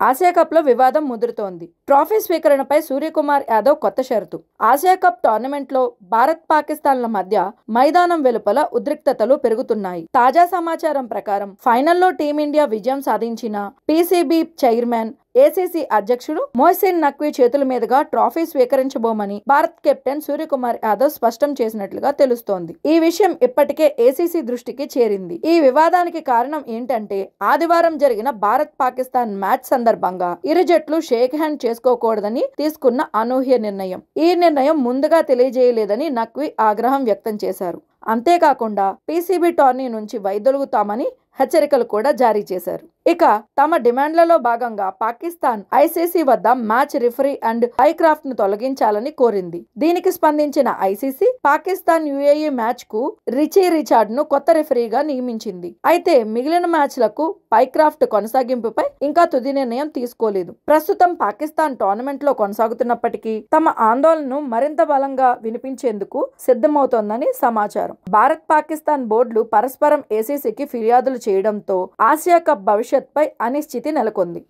Asia కప్లో వివాదం ముదురుతోంది. Trophy స్వీకరణపై Suryakumar Yadav కొత్త షరతు. ఆసియా కప్ టోర్నమెంట్లో భారత్, పాకిస్తాన్ల మధ్య మైదానం వెలుపల ఉద్రిక్తతలు పెరుగుతున్నాయి. తాజా సమాచారం ప్రకారం ఫైనల్లో టీమిండియా విజయం సాధించిన పీసీబీ చైర్మన్, ఏసీసీ అధ్యక్షుడు మొహసిన్ నఖ్వీ చేతుల మీదుగా ట్రోఫీ స్వీకరించబోమని భారత్ కెప్టెన్ సూర్యకుమార్ యాదవ్ స్పష్టం చేసినట్లుగా తెలుస్తోంది. ఈ విషయం ఇప్పటికే ఏసీసీ దృష్టికి చేరింది. ఈ వివాదానికి కారణం ఏంటంటే ఆదివారం జరిగిన భారత్ పాకిస్తాన్ మ్యాచ్ సందర్భంగా ఇరు జట్లు షేక్ హ్యాండ్ చేసుకోకూడదని తీసుకున్న అనూహ్య నిర్ణయం. ఈ నిర్ణయం ముందుగా తెలియజేయలేదని నఖ్వీ ఆగ్రహం వ్యక్తం చేశారు. అంతేకాకుండా పీసీబీ టోర్నీ నుంచి వైదొలుగుతామని హెచ్చరికలు కూడా జారీ చేశారు. ఇక తమ డిమాండ్లలో భాగంగా పాకిస్తాన్ ఐసీసీ వద్ద మ్యాచ్ రిఫరీ అండ్ హైక్రాఫ్ట్ ను తొలగించాలని కోరింది. దీనికి స్పందించిన ఐసీసీ పాకిస్తాన్ యుఏఈ మ్యాచ్ కు రిచీ రిచార్డ్ ను కొత్త రిఫరీగా నియమించింది. అయితే మిగిలిన మ్యాచ్లకు హైక్రాఫ్ట్ కొనసాగింపుపై ఇంకా తుది నిర్ణయం తీసుకోలేదు. ప్రస్తుతం పాకిస్తాన్ టోర్నమెంట్ లో కొనసాగుతున్నప్పటికీ తమ ఆందోళనను మరింత బలంగా వినిపించేందుకు సిద్ధమవుతోందని సమాచారం. భారత్, పాకిస్తాన్ బోర్డులు పరస్పరం ఏసీసీకి ఫిర్యాదులు చేయడంతో ఆసియా కప్ భవిష్యత్పై అనిశ్చితి నెలకొంది.